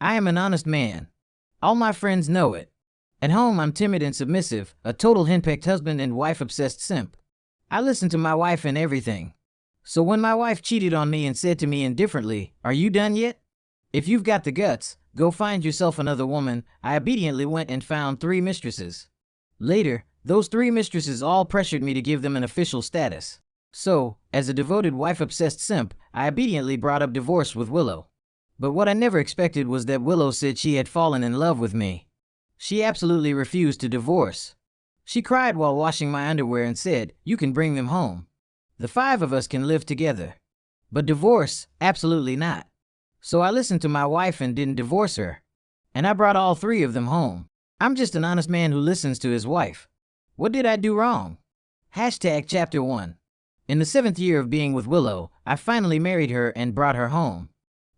I am an honest man. All my friends know it. At home, I'm timid and submissive, a total henpecked husband and wife-obsessed simp. I listen to my wife in everything. So when my wife cheated on me and said to me indifferently, "Are you done yet? If you've got the guts, go find yourself another woman," I obediently went and found 3 mistresses. Later, those 3 mistresses all pressured me to give them an official status. So, as a devoted wife-obsessed simp, I obediently brought up divorce with Willow. But what I never expected was that Willow said she had fallen in love with me. She absolutely refused to divorce. She cried while washing my underwear and said, "You can bring them home. The 5 of us can live together. But divorce, absolutely not." So I listened to my wife and didn't divorce her. And I brought all 3 of them home. I'm just an honest man who listens to his wife. What did I do wrong? Chapter 1. In the 7th year of being with Willow, I finally married her and brought her home.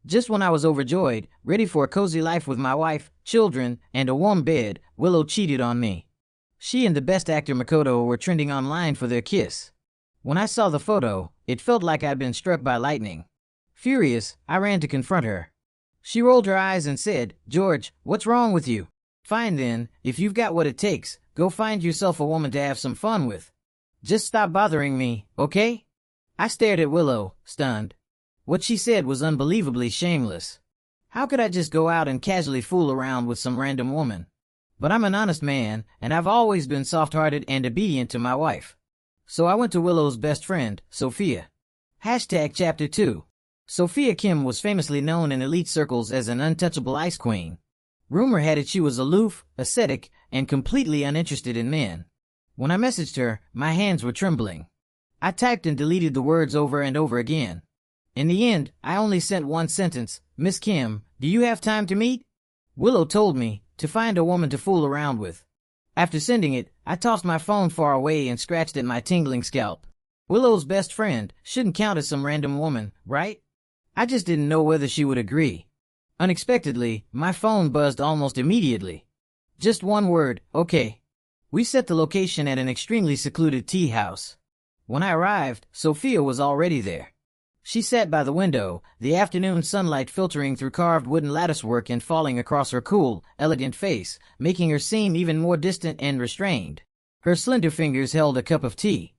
Just when I was overjoyed, ready for a cozy life with my wife, children, and a warm bed, Willow cheated on me. She and the best actor Makoto were trending online for their kiss. When I saw the photo, it felt like I'd been struck by lightning. Furious, I ran to confront her. She rolled her eyes and said, "George, what's wrong with you? Fine then, if you've got what it takes, go find yourself a woman to have some fun with. Just stop bothering me, okay?" I stared at Willow, stunned. What she said was unbelievably shameless. How could I just go out and casually fool around with some random woman? But I'm an honest man, and I've always been soft-hearted and obedient to my wife. So I went to Willow's best friend, Sophia. Chapter 2. Sophia Kim was famously known in elite circles as an untouchable ice queen. Rumor had it she was aloof, ascetic, and completely uninterested in men. When I messaged her, my hands were trembling. I typed and deleted the words over and over again. In the end, I only sent one sentence, "Miss Kim, do you have time to meet?" Willow told me to find a woman to fool around with. After sending it, I tossed my phone far away and scratched at my tingling scalp. Willow's best friend shouldn't count as some random woman, right? I just didn't know whether she would agree. Unexpectedly, my phone buzzed almost immediately. Just one word, "Okay." We set the location at an extremely secluded tea house. When I arrived, Sophia was already there. She sat by the window, the afternoon sunlight filtering through carved wooden latticework and falling across her cool, elegant face, making her seem even more distant and restrained. Her slender fingers held a cup of tea.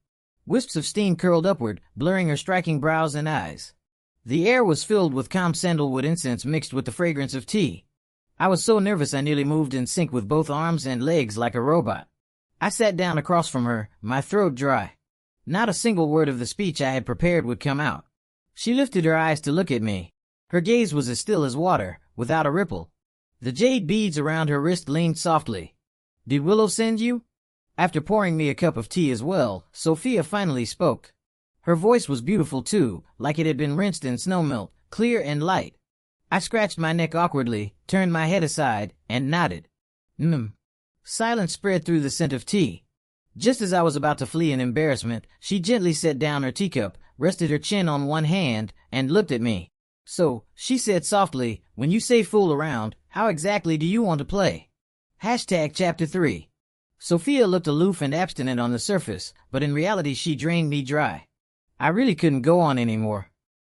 Wisps of steam curled upward, blurring her striking brows and eyes. The air was filled with calm sandalwood incense mixed with the fragrance of tea. I was so nervous I nearly moved in sync with both arms and legs like a robot. I sat down across from her, my throat dry. Not a single word of the speech I had prepared would come out. She lifted her eyes to look at me. Her gaze was as still as water, without a ripple. The jade beads around her wrist leaned softly. "Did Willow send you?" After pouring me a cup of tea as well, Sophia finally spoke. Her voice was beautiful too, like it had been rinsed in snowmelt, clear and light. I scratched my neck awkwardly, turned my head aside, and nodded. Silence spread through the scent of tea. Just as I was about to flee in embarrassment, she gently set down her teacup, rested her chin on one hand, and looked at me. "So," she said softly, "when you say fool around, how exactly do you want to play?" Chapter 3. Sophia looked aloof and abstinent on the surface, but in reality she drained me dry. I really couldn't go on anymore.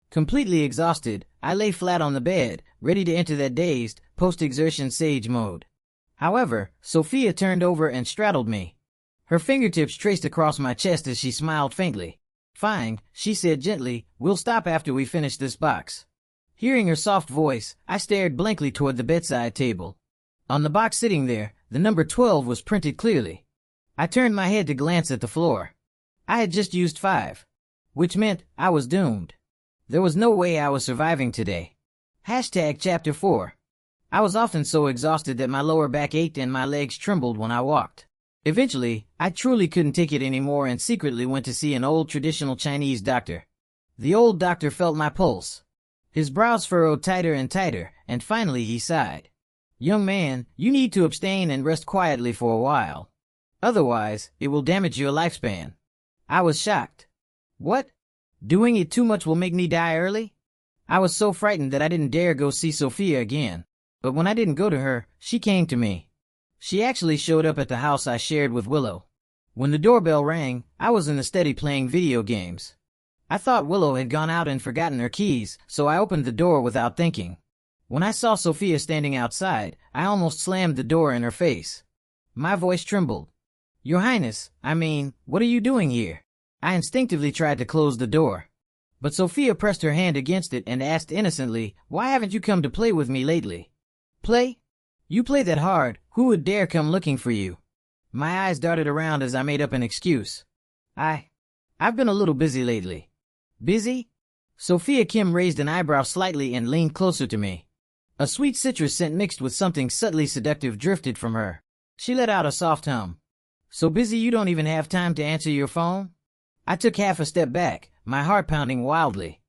Completely exhausted, I lay flat on the bed, ready to enter that dazed, post-exertion sage mode. However, Sophia turned over and straddled me. Her fingertips traced across my chest as she smiled faintly. "Fine," she said gently, "we'll stop after we finish this box." Hearing her soft voice, I stared blankly toward the bedside table. On the box sitting there, the number 12 was printed clearly. I turned my head to glance at the floor. I had just used 5, which meant I was doomed. There was no way I was surviving today. Chapter 4. I was often so exhausted that my lower back ached and my legs trembled when I walked. Eventually, I truly couldn't take it anymore and secretly went to see an old traditional Chinese doctor. The old doctor felt my pulse. His brows furrowed tighter and tighter, and finally he sighed. "Young man, you need to abstain and rest quietly for a while. Otherwise, it will damage your lifespan." I was shocked. "What? Doing it too much will make me die early?" I was so frightened that I didn't dare go see Sophia again. But when I didn't go to her, she came to me. She actually showed up at the house I shared with Willow. When the doorbell rang, I was in the study playing video games. I thought Willow had gone out and forgotten her keys, so I opened the door without thinking. When I saw Sophia standing outside, I almost slammed the door in her face. My voice trembled. Your Highness, what are you doing here? I instinctively tried to close the door. But Sophia pressed her hand against it and asked innocently, why haven't you come to play with me lately? Play? You play that hard, who would dare come looking for you? My eyes darted around as I made up an excuse. I've been a little busy lately. Busy? Sophia Kim raised an eyebrow slightly and leaned closer to me. A sweet citrus scent mixed with something subtly seductive drifted from her. She let out a soft hum. So busy you don't even have time to answer your phone? I took half a step back, my heart pounding wildly.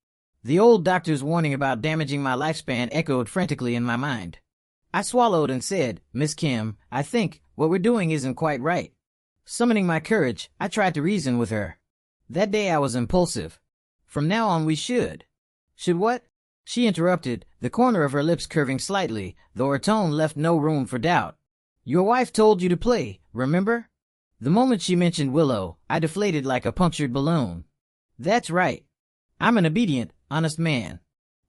The old doctor's warning about damaging my lifespan echoed frantically in my mind. I swallowed and said, Miss Kim, I think what we're doing isn't quite right. Summoning my courage, I tried to reason with her. That day I was impulsive. From now on we should. Should what? She interrupted, the corner of her lips curving slightly, though her tone left no room for doubt. Your wife told you to play, remember? The moment she mentioned Willow, I deflated like a punctured balloon. That's right. I'm an obedient, honest man.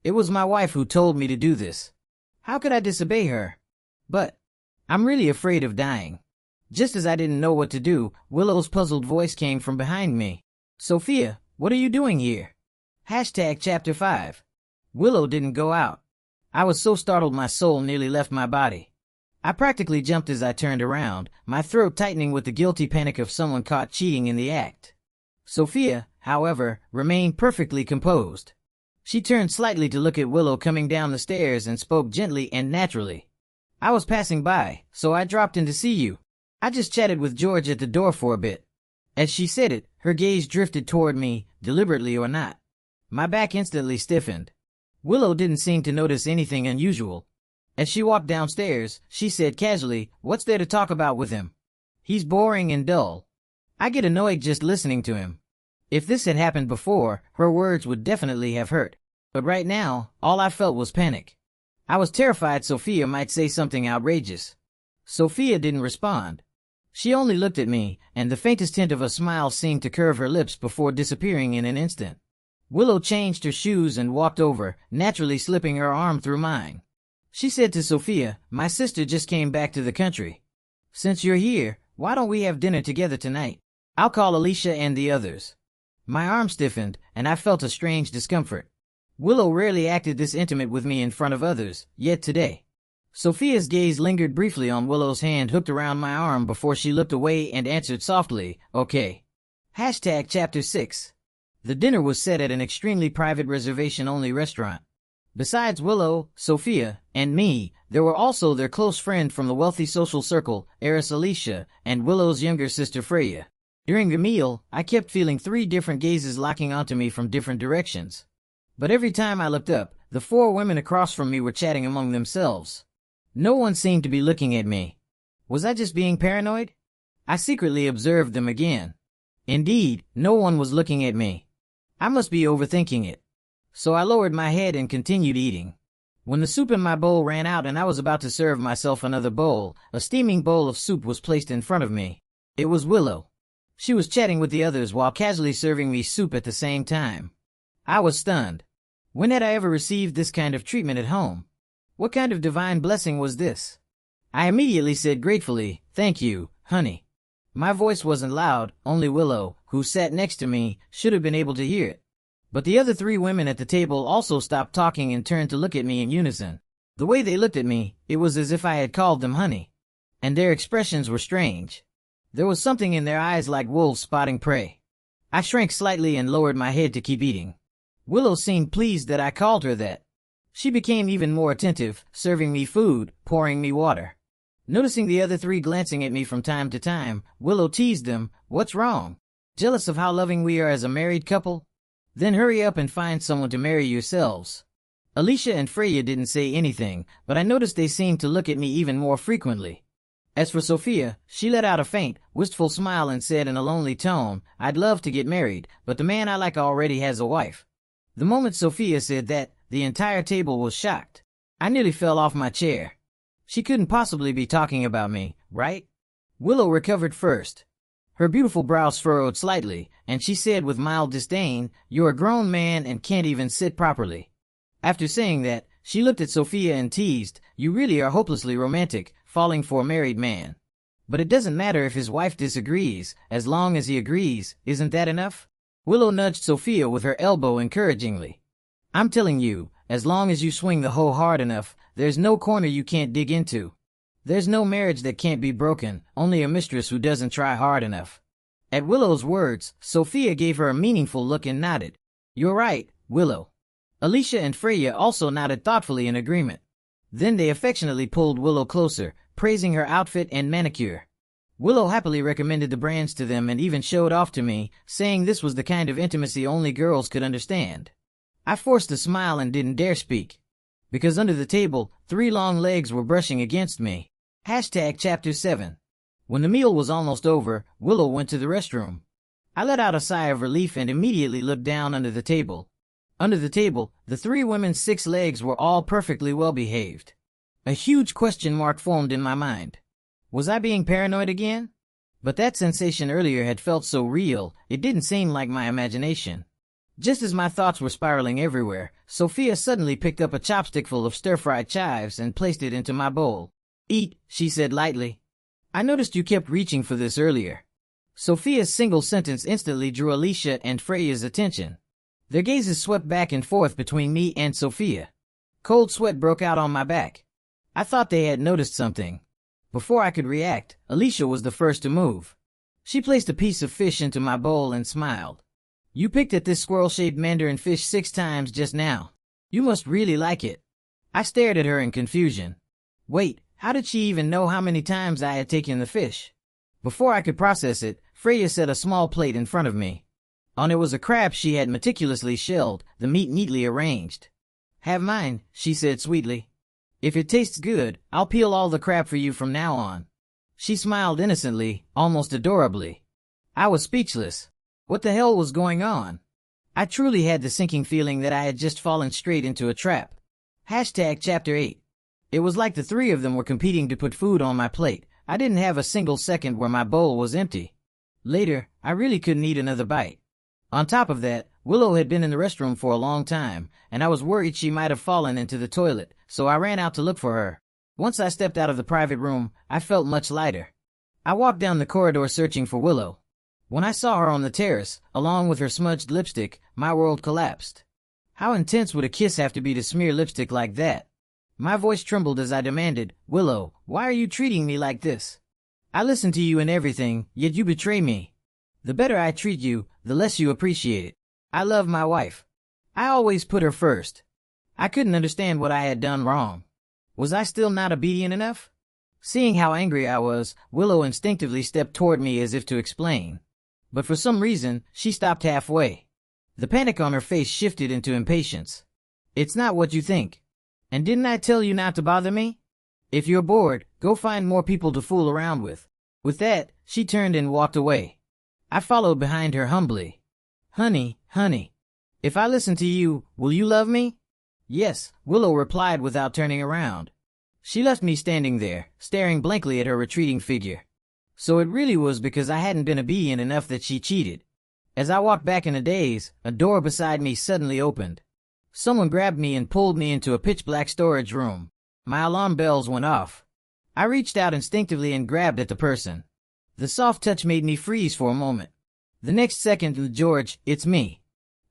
It was my wife who told me to do this. How could I disobey her? But I'm really afraid of dying. Just as I didn't know what to do, Willow's puzzled voice came from behind me. Sophia, what are you doing here? Chapter 5. Willow didn't go out. I was so startled my soul nearly left my body. I practically jumped as I turned around, my throat tightening with the guilty panic of someone caught cheating in the act. Sophia, however, remained perfectly composed. She turned slightly to look at Willow coming down the stairs and spoke gently and naturally. I was passing by, so I dropped in to see you. I just chatted with George at the door for a bit. As she said it, her gaze drifted toward me, deliberately or not. My back instantly stiffened. Willow didn't seem to notice anything unusual. As she walked downstairs, she said casually, what's there to talk about with him? He's boring and dull. I get annoyed just listening to him. If this had happened before, her words would definitely have hurt. But right now, all I felt was panic. I was terrified Sophia might say something outrageous. Sophia didn't respond. She only looked at me, and the faintest hint of a smile seemed to curve her lips before disappearing in an instant. Willow changed her shoes and walked over, naturally slipping her arm through mine. She said to Sophia, my sister just came back to the country. Since you're here, why don't we have dinner together tonight? I'll call Alicia and the others. My arm stiffened, and I felt a strange discomfort. Willow rarely acted this intimate with me in front of others, yet today. Sophia's gaze lingered briefly on Willow's hand hooked around my arm before she looked away and answered softly, okay. Chapter 6. The dinner was set at an extremely private reservation-only restaurant. Besides Willow, Sophia, and me, there were also their close friend from the wealthy social circle, heiress Alicia, and Willow's younger sister Freya. During the meal, I kept feeling 3 different gazes locking onto me from different directions. But every time I looked up, the 4 women across from me were chatting among themselves. No one seemed to be looking at me. Was I just being paranoid? I secretly observed them again. Indeed, no one was looking at me. I must be overthinking it. So I lowered my head and continued eating. When the soup in my bowl ran out and I was about to serve myself another bowl, a steaming bowl of soup was placed in front of me. It was Willow. She was chatting with the others while casually serving me soup at the same time. I was stunned. When had I ever received this kind of treatment at home? What kind of divine blessing was this? I immediately said gratefully, thank you, honey. My voice wasn't loud, only Willow, who sat next to me, should have been able to hear it. But the other 3 women at the table also stopped talking and turned to look at me in unison. The way they looked at me, it was as if I had called them honey. And their expressions were strange. There was something in their eyes like wolves spotting prey. I shrank slightly and lowered my head to keep eating. Willow seemed pleased that I called her that. She became even more attentive, serving me food, pouring me water. Noticing the other 3 glancing at me from time to time, Willow teased them, what's wrong? Jealous of how loving we are as a married couple? Then hurry up and find someone to marry yourselves. Alicia and Freya didn't say anything, but I noticed they seemed to look at me even more frequently. As for Sophia, she let out a faint, wistful smile and said in a lonely tone, I'd love to get married, but the man I like already has a wife. The moment Sophia said that, the entire table was shocked. I nearly fell off my chair. She couldn't possibly be talking about me, right? Willow recovered first. Her beautiful brows furrowed slightly, and she said with mild disdain, you're a grown man and can't even sit properly. After saying that, She looked at Sophia and teased, "You really are hopelessly romantic, falling for a married man. But it doesn't matter if his wife disagrees, as long as he agrees, isn't that enough?" Willow nudged Sophia with her elbow encouragingly. "I'm telling you, as long as you swing the hoe hard enough, there's no corner you can't dig into. There's no marriage that can't be broken, only a mistress who doesn't try hard enough." At Willow's words, Sophia gave her a meaningful look and nodded. "You're right, Willow." Alicia and Freya also nodded thoughtfully in agreement. Then they affectionately pulled Willow closer, praising her outfit and manicure. Willow happily recommended the brands to them and even showed off to me, saying this was the kind of intimacy only girls could understand. I forced a smile and didn't dare speak. Because under the table, 3 long legs were brushing against me. Chapter 7. When the meal was almost over, Willow went to the restroom. I let out a sigh of relief and immediately looked down under the table. Under the table, the 3 women's 6 legs were all perfectly well behaved. A huge question mark formed in my mind. Was I being paranoid again? But that sensation earlier had felt so real, it didn't seem like my imagination. Just as my thoughts were spiraling everywhere, Sophia suddenly picked up a chopstick full of stir-fried chives and placed it into my bowl. "Eat," she said lightly. "I noticed you kept reaching for this earlier." Sophia's single sentence instantly drew Alicia and Freya's attention. Their gazes swept back and forth between me and Sophia. Cold sweat broke out on my back. I thought they had noticed something. Before I could react, Alicia was the first to move. She placed a piece of fish into my bowl and smiled. "You picked at this squirrel-shaped mandarin fish 6 times just now. You must really like it." I stared at her in confusion. Wait, how did she even know how many times I had taken the fish? Before I could process it, Freya set a small plate in front of me. On it was a crab she had meticulously shelled, the meat neatly arranged. "Have mine," she said sweetly. "If it tastes good, I'll peel all the crab for you from now on." She smiled innocently, almost adorably. I was speechless. What the hell was going on? I truly had the sinking feeling that I had just fallen straight into a trap. Chapter 8. It was like the 3 of them were competing to put food on my plate. I didn't have a single second where my bowl was empty. Later, I really couldn't eat another bite. On top of that, Willow had been in the restroom for a long time, and I was worried she might have fallen into the toilet, so I ran out to look for her. Once I stepped out of the private room, I felt much lighter. I walked down the corridor searching for Willow. When I saw her on the terrace, along with her smudged lipstick, my world collapsed. How intense would a kiss have to be to smear lipstick like that? My voice trembled as I demanded, "Willow, why are you treating me like this? I listen to you and everything, yet you betray me. The better I treat you, the less you appreciate it. I love my wife. I always put her first." I couldn't understand what I had done wrong. Was I still not obedient enough? Seeing how angry I was, Willow instinctively stepped toward me as if to explain. But for some reason, she stopped halfway. The panic on her face shifted into impatience. "It's not what you think. And didn't I tell you not to bother me? If you're bored, go find more people to fool around with." With that, she turned and walked away. I followed behind her humbly. Honey, if I listen to you, will you love me?" "Yes," Willow replied without turning around. She left me standing there, staring blankly at her retreating figure. So it really was because I hadn't been obedient enough that she cheated. As I walked back in a daze, a door beside me suddenly opened. Someone grabbed me and pulled me into a pitch-black storage room. My alarm bells went off. I reached out instinctively and grabbed at the person. The soft touch made me freeze for a moment. The next second, "George, it's me."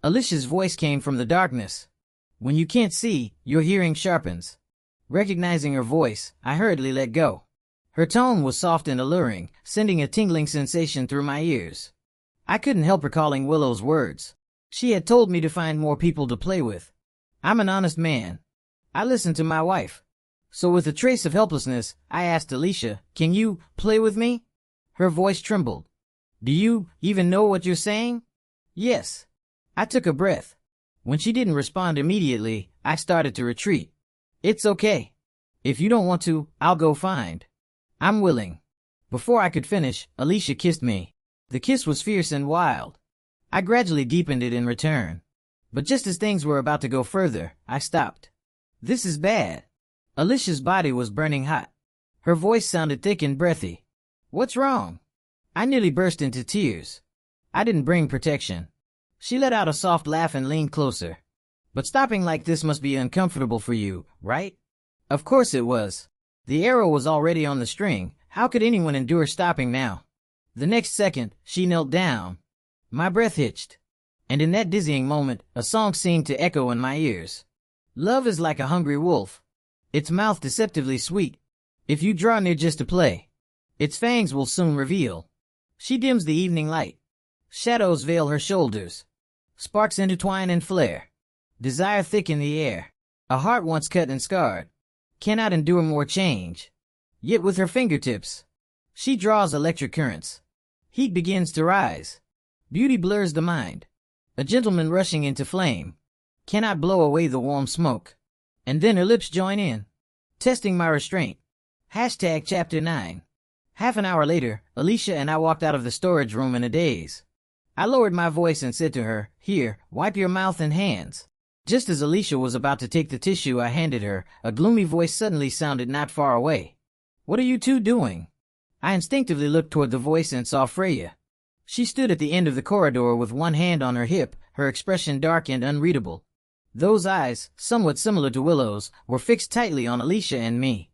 Alicia's voice came from the darkness. When you can't see, your hearing sharpens. Recognizing her voice, I hurriedly let go. Her tone was soft and alluring, sending a tingling sensation through my ears. I couldn't help recalling Willow's words. She had told me to find more people to play with. I'm an honest man. I listened to my wife. So with a trace of helplessness, I asked Alicia, "Can you play with me?" Her voice trembled. "Do you even know what you're saying?" "Yes." I took a breath. When she didn't respond immediately, I started to retreat. "It's okay. If you don't want to, I'll go find. I'm willing." Before I could finish, Alicia kissed me. The kiss was fierce and wild. I gradually deepened it in return. But just as things were about to go further, I stopped. "This is bad." Alicia's body was burning hot. Her voice sounded thick and breathy. "What's wrong?" I nearly burst into tears. I didn't bring protection. She let out a soft laugh and leaned closer. But stopping like this must be uncomfortable for you, right? Of course it was. The arrow was already on the string. How could anyone endure stopping now? The next second, she knelt down. My breath hitched. And in that dizzying moment, a song seemed to echo in my ears. Love is like a hungry wolf. Its mouth deceptively sweet. If you draw near just to play, its fangs will soon reveal. She dims the evening light. Shadows veil her shoulders. Sparks intertwine and flare. Desire thick in the air. A heart once cut and scarred cannot endure more change. Yet with her fingertips, she draws electric currents. Heat begins to rise. Beauty blurs the mind. A gentleman rushing into flame cannot blow away the warm smoke. And then her lips join in, testing my restraint. Hashtag chapter 9. Half an hour later, Alicia and I walked out of the storage room in a daze. I lowered my voice and said to her, "Here, wipe your mouth and hands." Just as Alicia was about to take the tissue I handed her, a gloomy voice suddenly sounded not far away. "What are you two doing?" I instinctively looked toward the voice and saw Freya. She stood at the end of the corridor with one hand on her hip, her expression dark and unreadable. Those eyes, somewhat similar to Willow's, were fixed tightly on Alicia and me,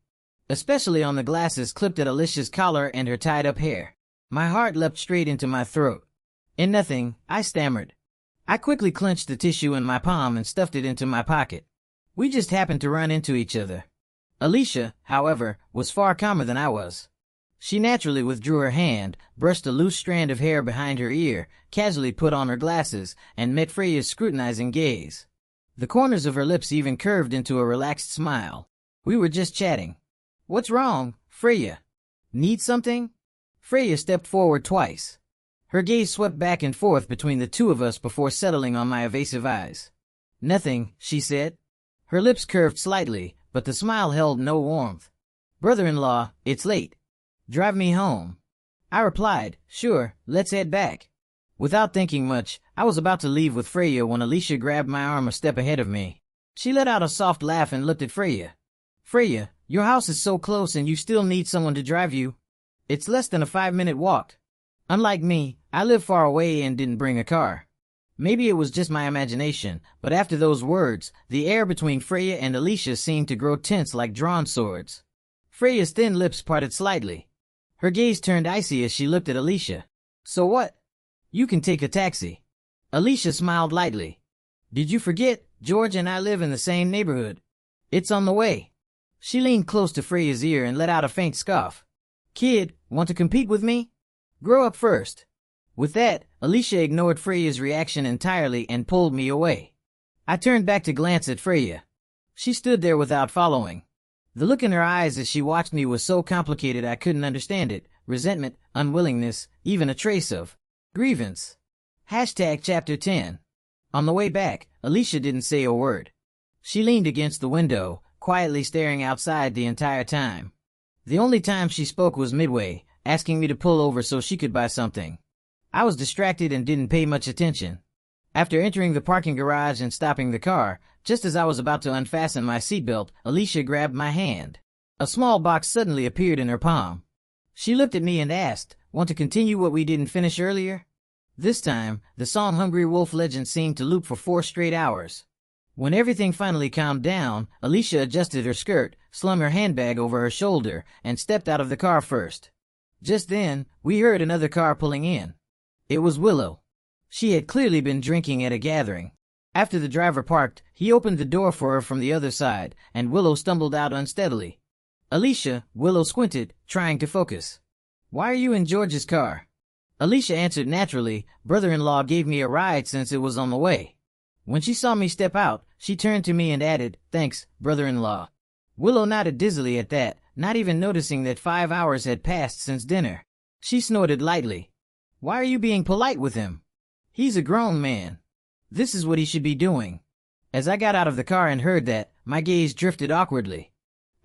especially on the glasses clipped at Alicia's collar and her tied-up hair. My heart leapt straight into my throat. "In nothing," I stammered. I quickly clenched the tissue in my palm and stuffed it into my pocket. We just happened to run into each other. Alicia, however, was far calmer than I was. She naturally withdrew her hand, brushed a loose strand of hair behind her ear, casually put on her glasses, and met Freya's scrutinizing gaze. The corners of her lips even curved into a relaxed smile. "We were just chatting." "What's wrong, Freya? Need something?" Freya stepped forward twice. Her gaze swept back and forth between the two of us before settling on my evasive eyes. "Nothing," she said. Her lips curved slightly, but the smile held no warmth. "Brother-in-law, it's late. Drive me home." I replied, "Sure, let's head back." Without thinking much, I was about to leave with Freya when Alicia grabbed my arm a step ahead of me. She let out a soft laugh and looked at Freya. "Freya, your house is so close and you still need someone to drive you? It's less than a 5-minute walk. Unlike me, I live far away and didn't bring a car." Maybe it was just my imagination, but after those words, the air between Freya and Alicia seemed to grow tense like drawn swords. Freya's thin lips parted slightly. Her gaze turned icy as she looked at Alicia. "So what? You can take a taxi." Alicia smiled lightly. "Did you forget? George and I live in the same neighborhood. It's on the way." She leaned close to Freya's ear and let out a faint scoff. "Kid, want to compete with me? Grow up first." With that, Alicia ignored Freya's reaction entirely and pulled me away. I turned back to glance at Freya. She stood there without following. The look in her eyes as she watched me was so complicated I couldn't understand it. Resentment, unwillingness, even a trace of grievance. Hashtag chapter 10. On the way back, Alicia didn't say a word. She leaned against the window, quietly staring outside the entire time. The only time she spoke was midway, asking me to pull over so she could buy something. I was distracted and didn't pay much attention. After entering the parking garage and stopping the car, just as I was about to unfasten my seatbelt, Alicia grabbed my hand. A small box suddenly appeared in her palm. She looked at me and asked, "Want to continue what we didn't finish earlier?" This time, the song Hungry Wolf legend seemed to loop for 4 straight hours. When everything finally calmed down, Alicia adjusted her skirt, slung her handbag over her shoulder, and stepped out of the car first. Just then, we heard another car pulling in. It was Willow. She had clearly been drinking at a gathering. After the driver parked, he opened the door for her from the other side, and Willow stumbled out unsteadily. "Alicia," Willow squinted, trying to focus. "Why are you in George's car?" Alicia answered naturally, "Brother-in-law gave me a ride since it was on the way." When she saw me step out, she turned to me and added, "Thanks, brother-in-law." Willow nodded dizzily at that, not even noticing that 5 hours had passed since dinner. She snorted lightly. "Why are you being polite with him? He's a grown man. This is what he should be doing." As I got out of the car and heard that, my gaze drifted awkwardly.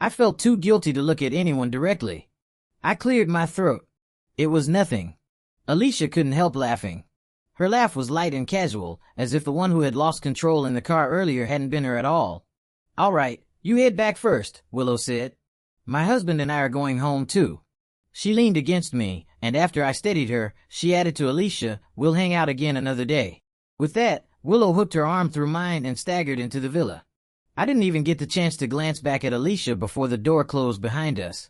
I felt too guilty to look at anyone directly. I cleared my throat. It was nothing. Alicia couldn't help laughing. Her laugh was light and casual, as if the one who had lost control in the car earlier hadn't been her at all. "All right, you head back first," Willow said. "My husband and I are going home too." She leaned against me, and after I steadied her, she added to Alicia, "We'll hang out again another day." With that, Willow hooked her arm through mine and staggered into the villa. I didn't even get the chance to glance back at Alicia before the door closed behind us.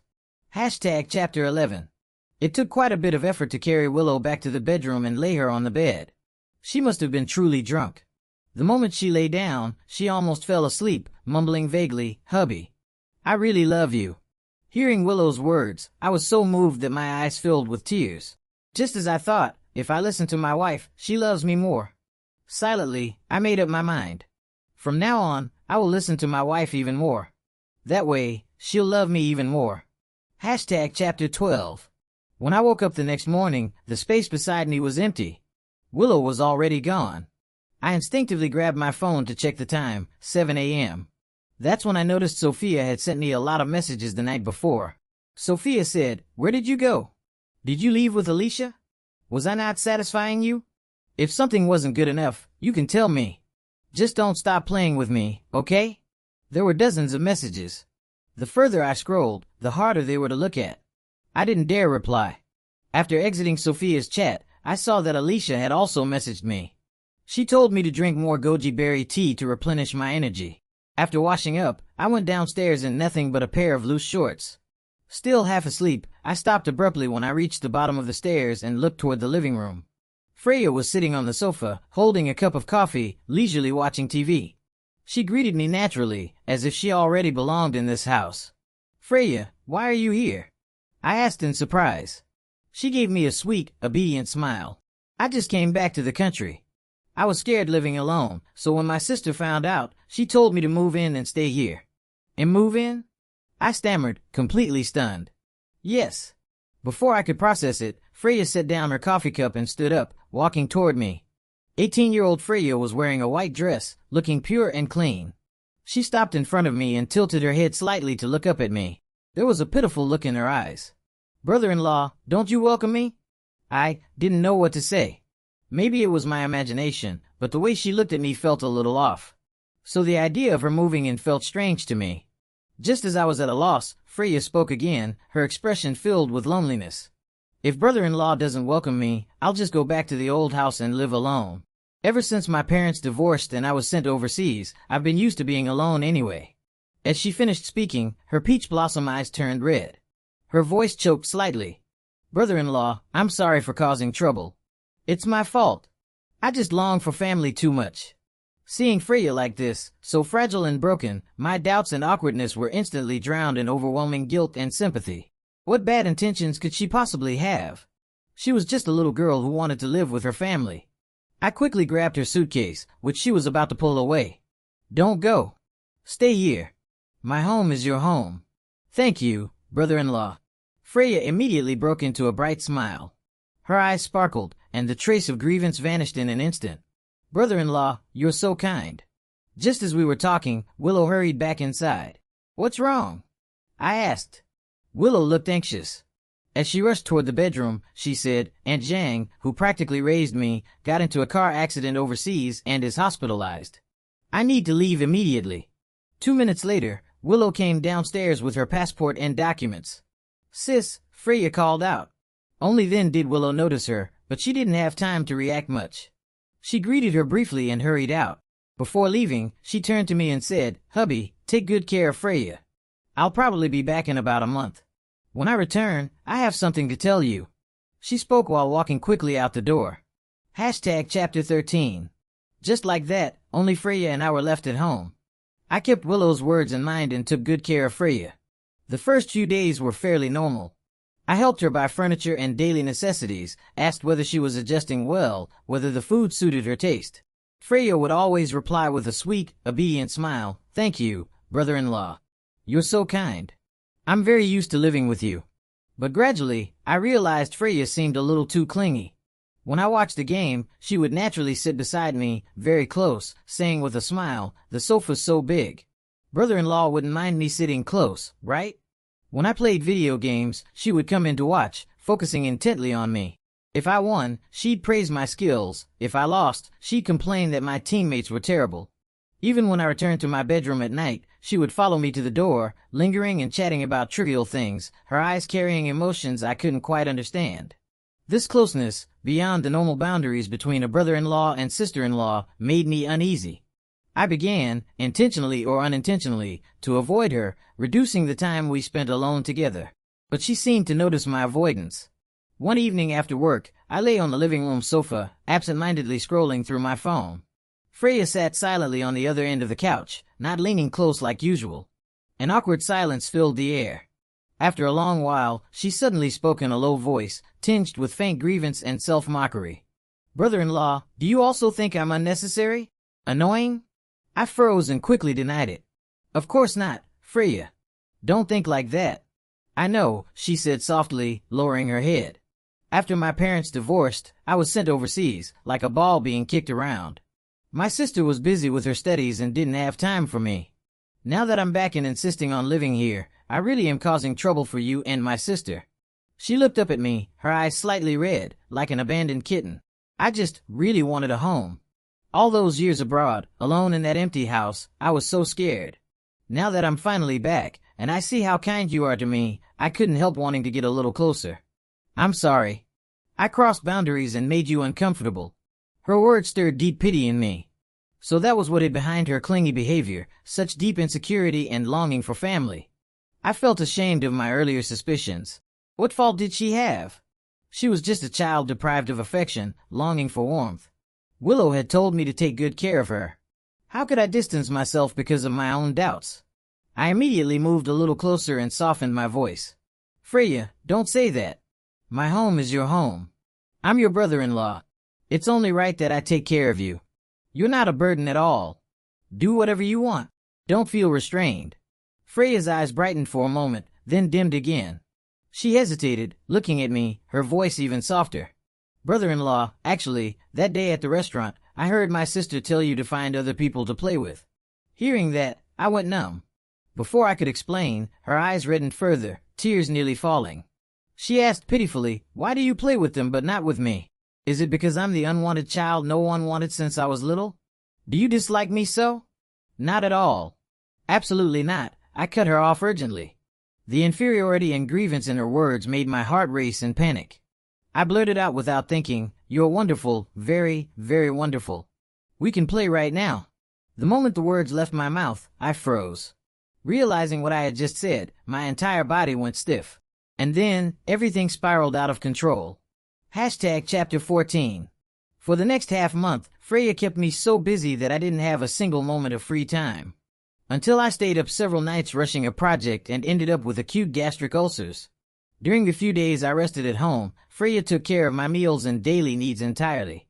Chapter 11. It took quite a bit of effort to carry Willow back to the bedroom and lay her on the bed. She must have been truly drunk. The moment she lay down, she almost fell asleep, mumbling vaguely, "Hubby, I really love you." Hearing Willow's words, I was so moved that my eyes filled with tears. Just as I thought, if I listen to my wife, she loves me more. Silently, I made up my mind. From now on, I will listen to my wife even more. That way, she'll love me even more. Chapter 12. When I woke up the next morning, the space beside me was empty. Willow was already gone. I instinctively grabbed my phone to check the time, 7 a.m. That's when I noticed Sophia had sent me a lot of messages the night before. Sophia said, "Where did you go? Did you leave with Alicia? Was I not satisfying you? If something wasn't good enough, you can tell me. Just don't stop playing with me, okay?" There were dozens of messages. The further I scrolled, the harder they were to look at. I didn't dare reply. After exiting Sophia's chat, I saw that Alicia had also messaged me. She told me to drink more goji berry tea to replenish my energy. After washing up, I went downstairs in nothing but a pair of loose shorts. Still half asleep, I stopped abruptly when I reached the bottom of the stairs and looked toward the living room. Freya was sitting on the sofa, holding a cup of coffee, leisurely watching TV. She greeted me naturally, as if she already belonged in this house. "Freya, why are you here?" I asked in surprise. She gave me a sweet, obedient smile. "I just came back to the country. I was scared living alone, so when my sister found out, she told me to move in and stay here." "And move in?" I stammered, completely stunned. "Yes." Before I could process it, Freya set down her coffee cup and stood up, walking toward me. 18-year-old Freya was wearing a white dress, looking pure and clean. She stopped in front of me and tilted her head slightly to look up at me. There was a pitiful look in her eyes. "Brother-in-law, don't you welcome me?" I didn't know what to say. Maybe it was my imagination, but the way she looked at me felt a little off. So the idea of her moving in felt strange to me. Just as I was at a loss, Freya spoke again, her expression filled with loneliness. "If brother-in-law doesn't welcome me, I'll just go back to the old house and live alone. Ever since my parents divorced and I was sent overseas, I've been used to being alone anyway." As she finished speaking, her peach blossom eyes turned red. Her voice choked slightly. "Brother-in-law, I'm sorry for causing trouble. It's my fault. I just long for family too much." Seeing Freya like this, so fragile and broken, my doubts and awkwardness were instantly drowned in overwhelming guilt and sympathy. What bad intentions could she possibly have? She was just a little girl who wanted to live with her family. I quickly grabbed her suitcase, which she was about to pull away. "Don't go. Stay here. My home is your home." "Thank you, brother-in-law." Freya immediately broke into a bright smile. Her eyes sparkled, and the trace of grievance vanished in an instant. "Brother-in-law, you're so kind." Just as we were talking, Willow hurried back inside. "What's wrong?" I asked. Willow looked anxious. As she rushed toward the bedroom, she said, "Aunt Zhang, who practically raised me, got into a car accident overseas and is hospitalized. I need to leave immediately." 2 minutes later, Willow came downstairs with her passport and documents. "Sis," Freya called out. Only then did Willow notice her, but she didn't have time to react much. She greeted her briefly and hurried out. Before leaving, she turned to me and said, "Hubby, take good care of Freya. I'll probably be back in about a month. When I return, I have something to tell you." She spoke while walking quickly out the door. Chapter 13. Just like that, only Freya and I were left at home. I kept Willow's words in mind and took good care of Freya. The first few days were fairly normal. I helped her buy furniture and daily necessities, asked whether she was adjusting well, whether the food suited her taste. Freya would always reply with a sweet, obedient smile, "Thank you, brother-in-law. You're so kind. I'm very used to living with you." But gradually, I realized Freya seemed a little too clingy. When I watched the game, she would naturally sit beside me, very close, saying with a smile, "The sofa's so big. Brother-in-law wouldn't mind me sitting close, right?" When I played video games, she would come in to watch, focusing intently on me. If I won, she'd praise my skills. If I lost, she'd complain that my teammates were terrible. Even when I returned to my bedroom at night, she would follow me to the door, lingering and chatting about trivial things, her eyes carrying emotions I couldn't quite understand. This closeness, beyond the normal boundaries between a brother-in-law and sister-in-law, made me uneasy. I began, intentionally or unintentionally, to avoid her, reducing the time we spent alone together. But she seemed to notice my avoidance. One evening after work, I lay on the living room sofa, absent-mindedly scrolling through my phone. Freya sat silently on the other end of the couch, not leaning close like usual. An awkward silence filled the air. After a long while, she suddenly spoke in a low voice, tinged with faint grievance and self-mockery. "Brother-in-law, do you also think I'm unnecessary? Annoying?" I froze and quickly denied it. "Of course not, Freya. Don't think like that." "I know," she said softly, lowering her head. "After my parents divorced, I was sent overseas, like a ball being kicked around. My sister was busy with her studies and didn't have time for me. Now that I'm back and insisting on living here, I really am causing trouble for you and my sister." She looked up at me, her eyes slightly red, like an abandoned kitten. "I just really wanted a home. All those years abroad, alone in that empty house, I was so scared. Now that I'm finally back, and I see how kind you are to me, I couldn't help wanting to get a little closer. I'm sorry. I crossed boundaries and made you uncomfortable." Her words stirred deep pity in me. So that was what hid behind her clingy behavior, such deep insecurity and longing for family. I felt ashamed of my earlier suspicions. What fault did she have? She was just a child deprived of affection, longing for warmth. Willow had told me to take good care of her. How could I distance myself because of my own doubts? I immediately moved a little closer and softened my voice. "Freya, don't say that. My home is your home. I'm your brother-in-law. It's only right that I take care of you. You're not a burden at all. Do whatever you want. Don't feel restrained." Freya's eyes brightened for a moment, then dimmed again. She hesitated, looking at me, her voice even softer. "Brother-in-law, actually, that day at the restaurant, I heard my sister tell you to find other people to play with." Hearing that, I went numb. Before I could explain, her eyes reddened further, tears nearly falling. She asked pitifully, "Why do you play with them but not with me? Is it because I'm the unwanted child no one wanted since I was little? Do you dislike me so?" "Not at all. Absolutely not," I cut her off urgently. The inferiority and grievance in her words made my heart race in panic. I blurted out without thinking, "You're wonderful, very, very wonderful. We can play right now." The moment the words left my mouth, I froze. Realizing what I had just said, my entire body went stiff. And then, everything spiraled out of control. Chapter 14. For the next half month, Freya kept me so busy that I didn't have a single moment of free time. Until I stayed up several nights rushing a project and ended up with acute gastric ulcers. During the few days I rested at home, Freya took care of my meals and daily needs entirely.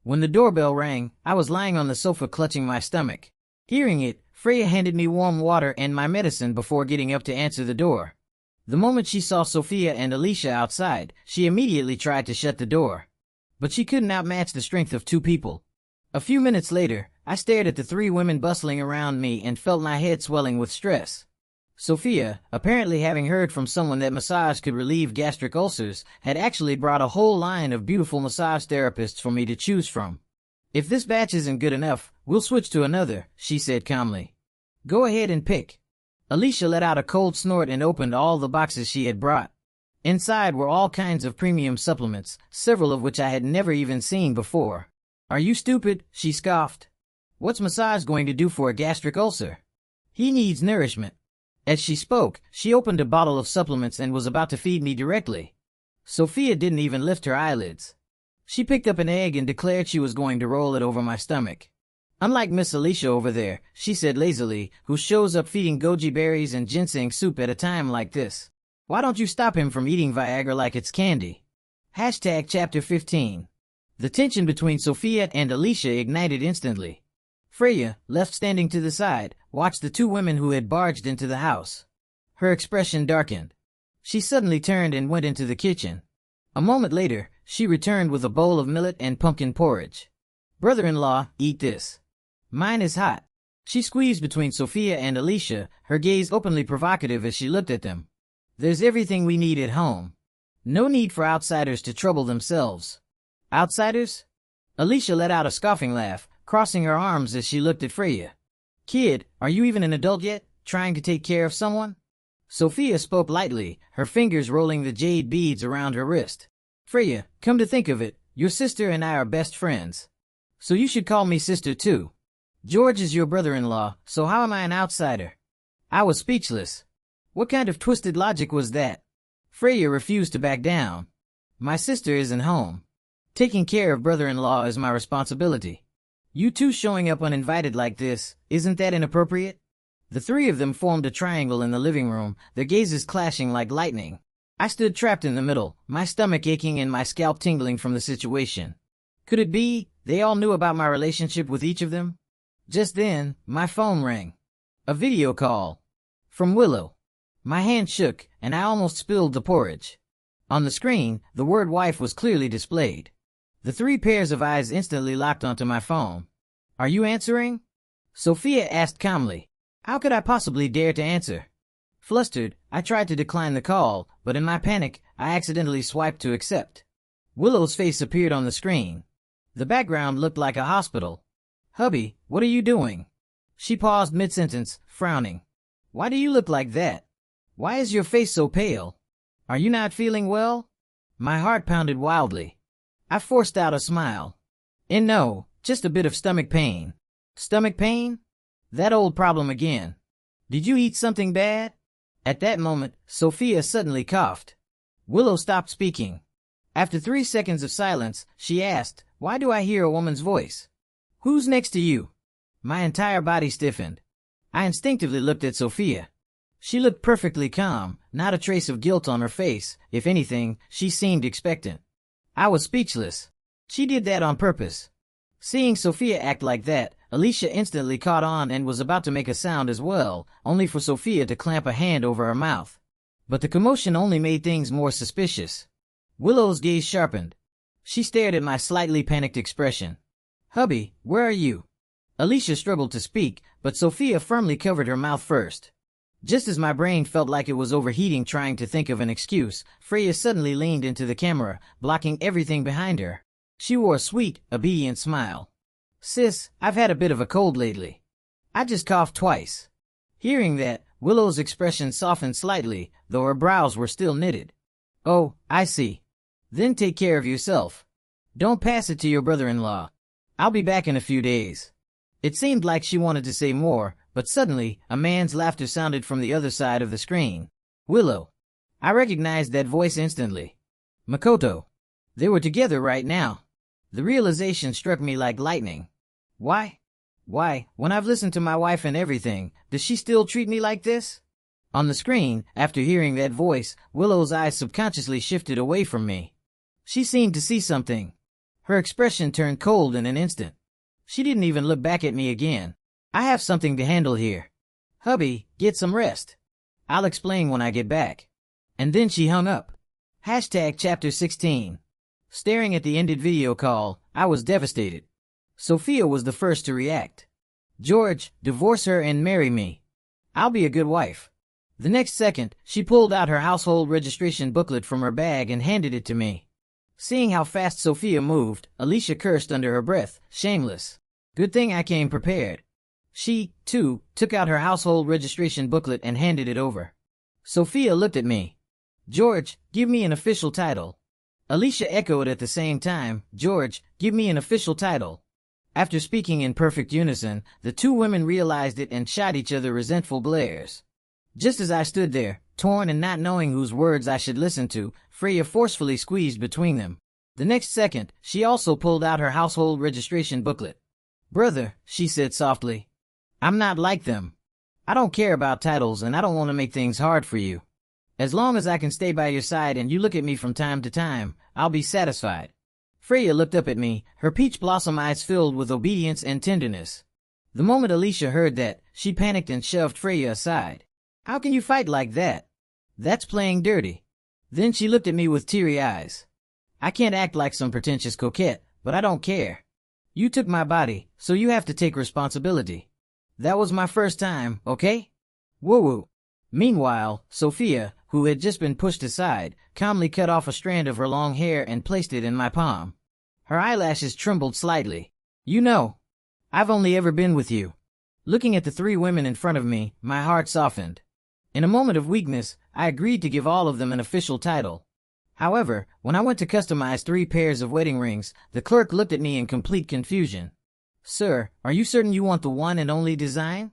When the doorbell rang, I was lying on the sofa clutching my stomach. Hearing it, Freya handed me warm water and my medicine before getting up to answer the door. The moment she saw Sophia and Alicia outside, she immediately tried to shut the door. But she couldn't outmatch the strength of two people. A few minutes later, I stared at the three women bustling around me and felt my head swelling with stress. Sophia, apparently having heard from someone that massage could relieve gastric ulcers, had actually brought a whole line of beautiful massage therapists for me to choose from. "If this batch isn't good enough, we'll switch to another," she said calmly. "Go ahead and pick." Alicia let out a cold snort and opened all the boxes she had brought. Inside were all kinds of premium supplements, several of which I had never even seen before. "Are you stupid?" she scoffed. "What's massage going to do for a gastric ulcer? He needs nourishment." As she spoke, she opened a bottle of supplements and was about to feed me directly. Sophia didn't even lift her eyelids. She picked up an egg and declared she was going to roll it over my stomach. "Unlike Miss Alicia over there," she said lazily, "who shows up feeding goji berries and ginseng soup at a time like this. Why don't you stop him from eating Viagra like it's candy?" Chapter 15. The tension between Sophia and Alicia ignited instantly. Freya, left standing to the side, watched the two women who had barged into the house. Her expression darkened. She suddenly turned and went into the kitchen. A moment later, she returned with a bowl of millet and pumpkin porridge. "Brother-in-law, eat this. Mine is hot." She squeezed between Sophia and Alicia, her gaze openly provocative as she looked at them. "There's everything we need at home. No need for outsiders to trouble themselves." "Outsiders?" Alicia let out a scoffing laugh, crossing her arms as she looked at Freya. "Kid, are you even an adult yet, trying to take care of someone?" Sophia spoke lightly, her fingers rolling the jade beads around her wrist. Freya, come to think of it, your sister and I are best friends. So you should call me sister too. George is your brother-in-law, so how am I an outsider? I was speechless. What kind of twisted logic was that? Freya refused to back down. My sister isn't home. Taking care of brother-in-law is my responsibility. You two showing up uninvited like this, isn't that inappropriate? The three of them formed a triangle in the living room, their gazes clashing like lightning. I stood trapped in the middle, my stomach aching and my scalp tingling from the situation. Could it be they all knew about my relationship with each of them? Just then, my phone rang. A video call. From Willow. My hand shook, and I almost spilled the porridge. On the screen, the word wife was clearly displayed. The three pairs of eyes instantly locked onto my phone. Are you answering? Sophia asked calmly. How could I possibly dare to answer? Flustered, I tried to decline the call, but in my panic, I accidentally swiped to accept. Willow's face appeared on the screen. The background looked like a hospital. Hubby, what are you doing? She paused mid-sentence, frowning. Why do you look like that? Why is your face so pale? Are you not feeling well? My heart pounded wildly. I forced out a smile. And no, just a bit of stomach pain. Stomach pain? That old problem again. Did you eat something bad? At that moment, Sophia suddenly coughed. Willow stopped speaking. After 3 seconds of silence, she asked, Why do I hear a woman's voice? Who's next to you? My entire body stiffened. I instinctively looked at Sophia. She looked perfectly calm, not a trace of guilt on her face. If anything, she seemed expectant. I was speechless. She did that on purpose. Seeing Sophia act like that, Alicia instantly caught on and was about to make a sound as well, only for Sophia to clamp a hand over her mouth. But the commotion only made things more suspicious. Willow's gaze sharpened. She stared at my slightly panicked expression. Hubby, where are you? Alicia struggled to speak, but Sophia firmly covered her mouth first. Just as my brain felt like it was overheating trying to think of an excuse, Freya suddenly leaned into the camera, blocking everything behind her. She wore a sweet, obedient smile. Sis, I've had a bit of a cold lately. I just coughed twice. Hearing that, Willow's expression softened slightly, though her brows were still knitted. Oh, I see. Then take care of yourself. Don't pass it to your brother-in-law. I'll be back in a few days. It seemed like she wanted to say more, but suddenly, a man's laughter sounded from the other side of the screen. Willow. I recognized that voice instantly. Makoto. They were together right now. The realization struck me like lightning. Why, when I've listened to my wife and everything, does she still treat me like this? On the screen, after hearing that voice, Willow's eyes subconsciously shifted away from me. She seemed to see something. Her expression turned cold in an instant. She didn't even look back at me again. I have something to handle here. Hubby, get some rest. I'll explain when I get back. And then she hung up. Chapter 16. Staring at the ended video call, I was devastated. Sophia was the first to react. George, divorce her and marry me. I'll be a good wife. The next second, she pulled out her household registration booklet from her bag and handed it to me. Seeing how fast Sophia moved, Alicia cursed under her breath, shameless. Good thing I came prepared. She, too, took out her household registration booklet and handed it over. Sophia looked at me. George, give me an official title. Alicia echoed at the same time, George, give me an official title. After speaking in perfect unison, the two women realized it and shot each other resentful glares. Just as I stood there, torn and not knowing whose words I should listen to, Freya forcefully squeezed between them. The next second, she also pulled out her household registration booklet. Brother, she said softly, I'm not like them. I don't care about titles and I don't want to make things hard for you. As long as I can stay by your side and you look at me from time to time, I'll be satisfied. Freya looked up at me, her peach blossom eyes filled with obedience and tenderness. The moment Alicia heard that, she panicked and shoved Freya aside. How can you fight like that? That's playing dirty. Then she looked at me with teary eyes. I can't act like some pretentious coquette, but I don't care. You took my body, so you have to take responsibility. That was my first time, okay? Woo-woo. Meanwhile, Sophia, who had just been pushed aside, calmly cut off a strand of her long hair and placed it in my palm. Her eyelashes trembled slightly. You know, I've only ever been with you. Looking at the three women in front of me, my heart softened. In a moment of weakness, I agreed to give all of them an official title. However, when I went to customize 3 pairs of wedding rings, the clerk looked at me in complete confusion. "Sir, are you certain you want the one and only design?"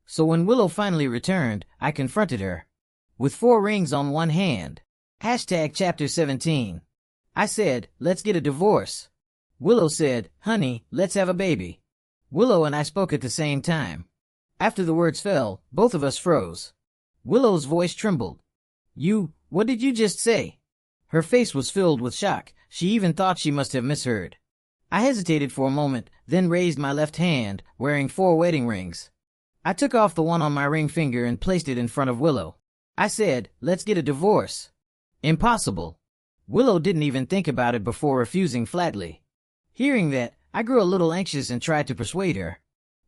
So when Willow finally returned, I confronted her. With 4 rings on one hand. Chapter 17. I said, "Let's get a divorce." Willow said, "Honey, let's have a baby." Willow and I spoke at the same time. After the words fell, both of us froze. Willow's voice trembled. What did you just say?" Her face was filled with shock. She even thought she must have misheard. I hesitated for a moment, then raised my left hand, wearing 4 wedding rings. I took off the one on my ring finger and placed it in front of Willow. I said, "Let's get a divorce." Impossible. Willow didn't even think about it before refusing flatly. Hearing that, I grew a little anxious and tried to persuade her.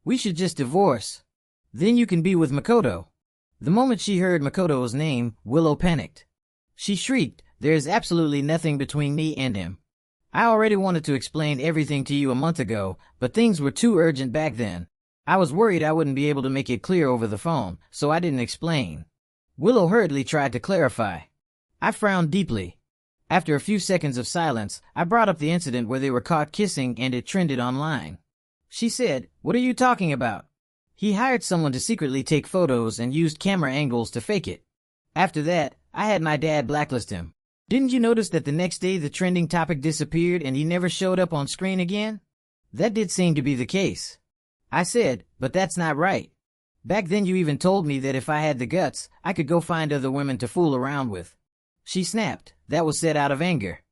"We should just divorce. Then you can be with Makoto." The moment she heard Makoto's name, Willow panicked. She shrieked, "There is absolutely nothing between me and him. I already wanted to explain everything to you a month ago, but things were too urgent back then. I was worried I wouldn't be able to make it clear over the phone, so I didn't explain." Willow hurriedly tried to clarify. I frowned deeply. After a few seconds of silence, I brought up the incident where they were caught kissing and it trended online. She said, "What are you talking about?" "He hired someone to secretly take photos and used camera angles to fake it. After that, I had my dad blacklist him. Didn't you notice that the next day the trending topic disappeared and he never showed up on screen again?" That did seem to be the case. I said, "But that's not right. Back then you even told me that if I had the guts, I could go find other women to fool around with." She snapped. That was said out of anger.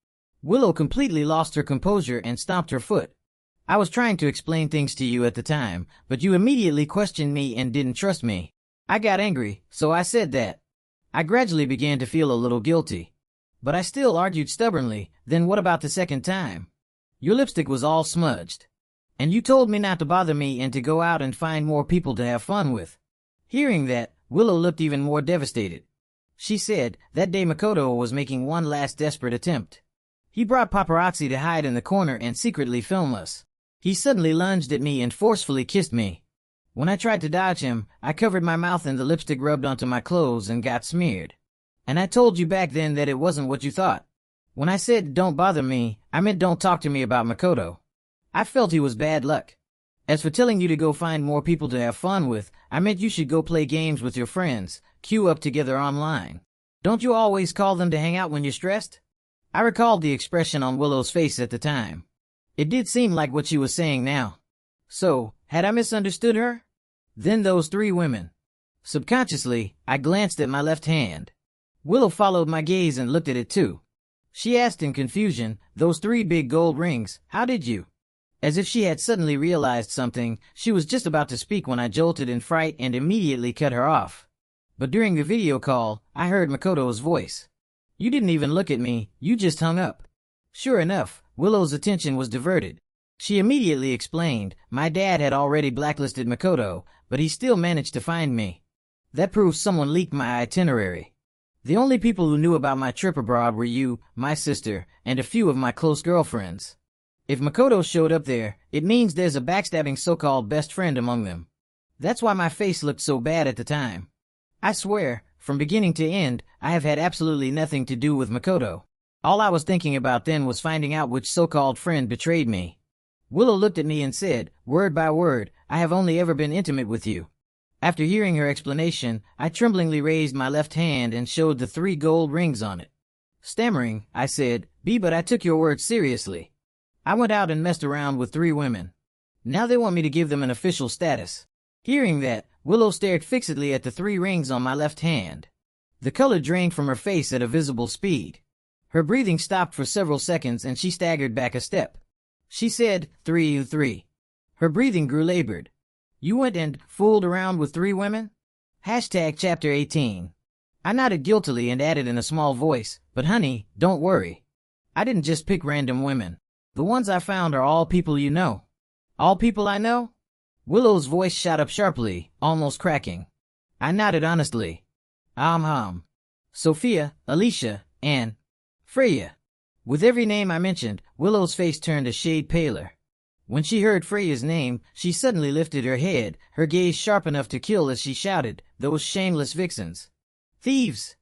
Willow completely lost her composure and stomped her foot. "I was trying to explain things to you at the time, but you immediately questioned me and didn't trust me. I got angry, so I said that." I gradually began to feel a little guilty. But I still argued stubbornly. "Then what about the second time? Your lipstick was all smudged. And you told me not to bother me and to go out and find more people to have fun with." Hearing that, Willow looked even more devastated. She said, "That day Makoto was making one last desperate attempt. He brought paparazzi to hide in the corner and secretly film us. He suddenly lunged at me and forcefully kissed me. When I tried to dodge him, I covered my mouth and the lipstick rubbed onto my clothes and got smeared. And I told you back then that it wasn't what you thought. When I said don't bother me, I meant don't talk to me about Makoto. I felt he was bad luck. As for telling you to go find more people to have fun with, I meant you should go play games with your friends, queue up together online. Don't you always call them to hang out when you're stressed?" I recalled the expression on Willow's face at the time. It did seem like what she was saying now. So, had I misunderstood her? Then those 3 women. Subconsciously, I glanced at my left hand. Willow followed my gaze and looked at it too. She asked in confusion, "Those 3 big gold rings, how did you?" As if she had suddenly realized something, she was just about to speak when I jolted in fright and immediately cut her off. But during the video call, I heard Makoto's voice. "You didn't even look at me, you just hung up." Sure enough, Willow's attention was diverted. She immediately explained, "My dad had already blacklisted Makoto, but he still managed to find me. That proves someone leaked my itinerary. The only people who knew about my trip abroad were you, my sister, and a few of my close girlfriends. If Makoto showed up there, it means there's a backstabbing so-called best friend among them. That's why my face looked so bad at the time. I swear, from beginning to end, I have had absolutely nothing to do with Makoto. All I was thinking about then was finding out which so-called friend betrayed me." Willow looked at me and said, word by word, "I have only ever been intimate with you." After hearing her explanation, I tremblingly raised my left hand and showed the 3 gold rings on it. Stammering, I said, But I took your words seriously. I went out and messed around with 3 women. Now they want me to give them an official status." Hearing that, Willow stared fixedly at the 3 rings on my left hand. The color drained from her face at a visible speed. Her breathing stopped for several seconds and she staggered back a step. She said, 3. Her breathing grew labored. "You went and fooled around with 3 women?" Chapter 18. I nodded guiltily and added in a small voice, "But honey, don't worry. I didn't just pick random women. The ones I found are all people you know." "All people I know?" Willow's voice shot up sharply, almost cracking. I nodded honestly. Sophia, Alicia, and Freya." With every name I mentioned, Willow's face turned a shade paler. When she heard Freya's name, she suddenly lifted her head, her gaze sharp enough to kill as she shouted, "Those shameless vixens! Thieves!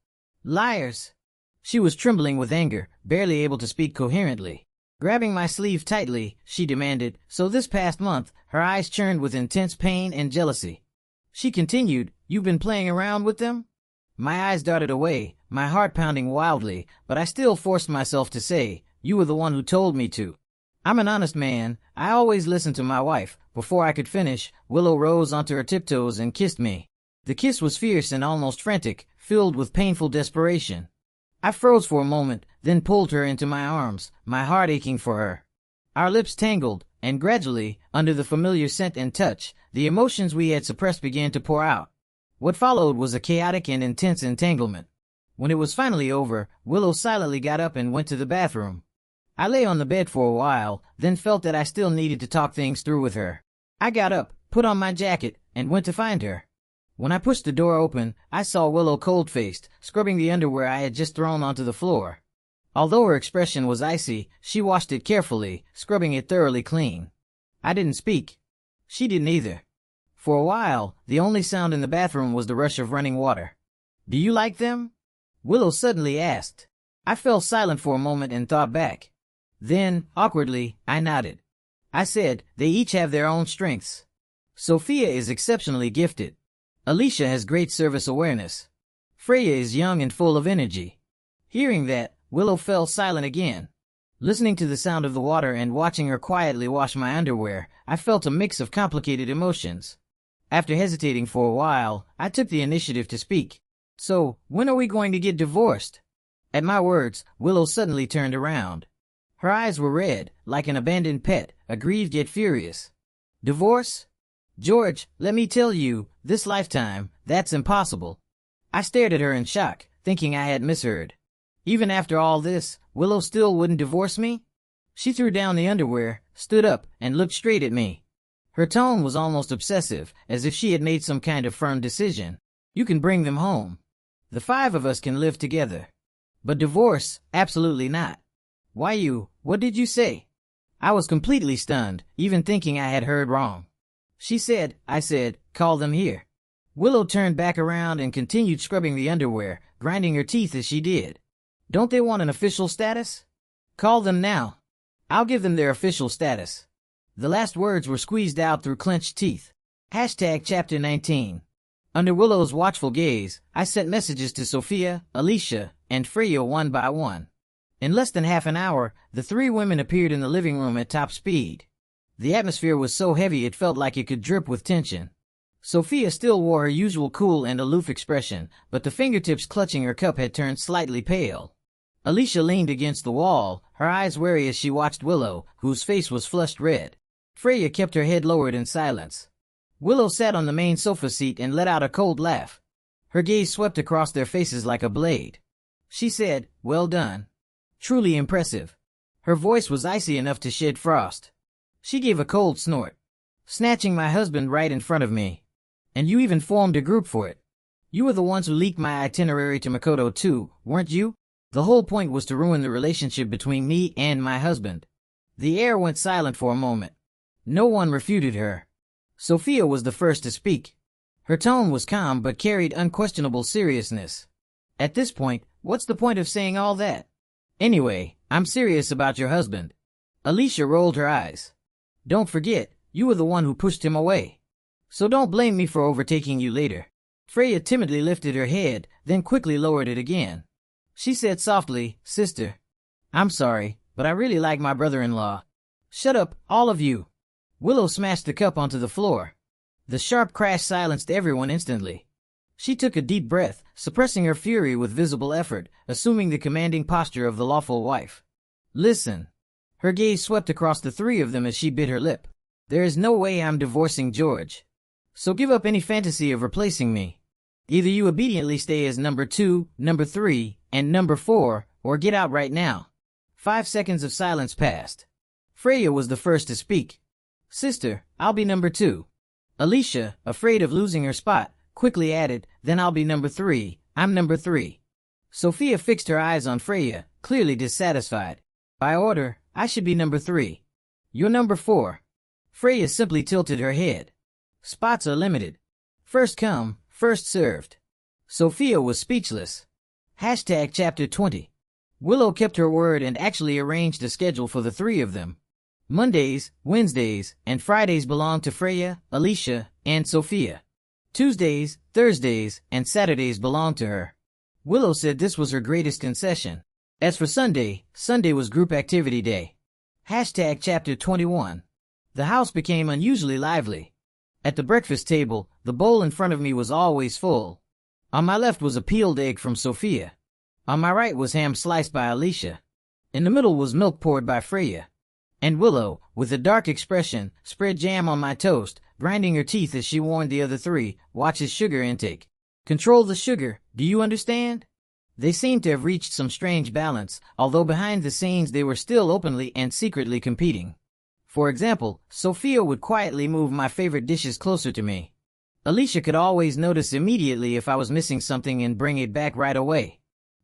Liars! She was trembling with anger, barely able to speak coherently. Grabbing my sleeve tightly, she demanded, "So this past month," her eyes churned with intense pain and jealousy. She continued, "You've been playing around with them?" My eyes darted away, my heart pounding wildly, but I still forced myself to say, "You were the one who told me to." I'm an honest man. I always listened to my wife. Before I could finish, Willow rose onto her tiptoes and kissed me. The kiss was fierce and almost frantic, filled with painful desperation. I froze for a moment, then pulled her into my arms, my heart aching for her. Our lips tangled, and gradually, under the familiar scent and touch, the emotions we had suppressed began to pour out. What followed was a chaotic and intense entanglement. When it was finally over, Willow silently got up and went to the bathroom. I lay on the bed for a while, then felt that I still needed to talk things through with her. I got up, put on my jacket, and went to find her. When I pushed the door open, I saw Willow cold-faced, scrubbing the underwear I had just thrown onto the floor. Although her expression was icy, she washed it carefully, scrubbing it thoroughly clean. I didn't speak. She didn't either. For a while, the only sound in the bathroom was the rush of running water. "Do you like them?" Willow suddenly asked. I fell silent for a moment and thought back. Then, awkwardly, I nodded. I said, "They each have their own strengths. Sophia is exceptionally gifted. Alicia has great service awareness. Freya is young and full of energy." Hearing that, Willow fell silent again. Listening to the sound of the water and watching her quietly wash my underwear, I felt a mix of complicated emotions. After hesitating for a while, I took the initiative to speak. "So, when are we going to get divorced?" At my words, Willow suddenly turned around. Her eyes were red, like an abandoned pet, aggrieved yet furious. "Divorce? George, let me tell you, this lifetime, that's impossible." I stared at her in shock, thinking I had misheard. Even after all this, Willow still wouldn't divorce me? She threw down the underwear, stood up, and looked straight at me. Her tone was almost obsessive, as if she had made some kind of firm decision. "You can bring them home. The 5 of us can live together. But divorce, absolutely not." "Why what did you say?" I was completely stunned, even thinking I had heard wrong. I said, "Call them here." Willow turned back around and continued scrubbing the underwear, grinding her teeth as she did. "Don't they want an official status? Call them now. I'll give them their official status." The last words were squeezed out through clenched teeth. Chapter 19. Under Willow's watchful gaze, I sent messages to Sophia, Alicia, and Freya one by one. In less than half an hour, the 3 women appeared in the living room at top speed. The atmosphere was so heavy it felt like it could drip with tension. Sophia still wore her usual cool and aloof expression, but the fingertips clutching her cup had turned slightly pale. Alicia leaned against the wall, her eyes wary as she watched Willow, whose face was flushed red. Freya kept her head lowered in silence. Willow sat on the main sofa seat and let out a cold laugh. Her gaze swept across their faces like a blade. She said, "Well done. Truly impressive." Her voice was icy enough to shed frost. She gave a cold snort. "Snatching my husband right in front of me. And you even formed a group for it. You were the ones who leaked my itinerary to Makoto too, weren't you? The whole point was to ruin the relationship between me and my husband." The air went silent for a moment. No one refuted her. Sophia was the first to speak. Her tone was calm but carried unquestionable seriousness. "At this point, what's the point of saying all that? Anyway, I'm serious about your husband." Alicia rolled her eyes. "Don't forget, you were the one who pushed him away. So don't blame me for overtaking you later." Freya timidly lifted her head, then quickly lowered it again. She said softly, "Sister, I'm sorry, but I really like my brother-in-law." "Shut up, all of you." Willow smashed the cup onto the floor. The sharp crash silenced everyone instantly. She took a deep breath, suppressing her fury with visible effort, assuming the commanding posture of the lawful wife. "Listen." Her gaze swept across the 3 of them as she bit her lip. "There is no way I'm divorcing George. So give up any fantasy of replacing me. Either you obediently stay as number 2, number 3, and number 4, or get out right now." 5 seconds of silence passed. Freya was the first to speak. "Sister, I'll be number 2. Alicia, afraid of losing her spot, quickly added, "Then I'll be number 3. I'm number 3. Sophia fixed her eyes on Freya, clearly dissatisfied. "By order, I should be number 3. You're number 4. Freya simply tilted her head. "Spots are limited. First come, first served." Sophia was speechless. Chapter 20. Willow kept her word and actually arranged a schedule for the three of them. Mondays, Wednesdays, and Fridays belonged to Freya, Alicia, and Sophia. Tuesdays, Thursdays, and Saturdays belonged to her. Willow said this was her greatest concession. As for Sunday, Sunday was group activity day. Hashtag chapter 21. The house became unusually lively. At the breakfast table, the bowl in front of me was always full. On my left was a peeled egg from Sophia. On my right was ham sliced by Alicia. In the middle was milk poured by Freya. And Willow, with a dark expression, spread jam on my toast, grinding her teeth as she warned the other three, watch his sugar intake. Control the sugar, do you understand? They seemed to have reached some strange balance, although behind the scenes they were still openly and secretly competing. For example, Sophia would quietly move my favorite dishes closer to me. Alicia could always notice immediately if I was missing something and bring it back right away.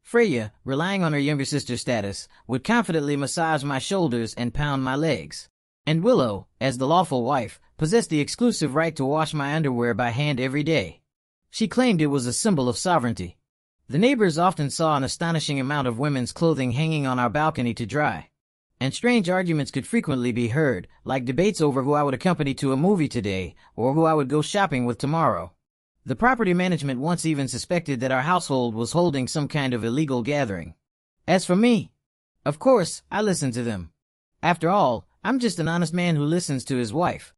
Freya, relying on her younger sister's status, would confidently massage my shoulders and pound my legs. And Willow, as the lawful wife, possessed the exclusive right to wash my underwear by hand every day. She claimed it was a symbol of sovereignty. The neighbors often saw an astonishing amount of women's clothing hanging on our balcony to dry. And strange arguments could frequently be heard, like debates over who I would accompany to a movie today, or who I would go shopping with tomorrow. The property management once even suspected that our household was holding some kind of illegal gathering. As for me, of course, I listened to them. After all, I'm just an honest man who listens to his wife.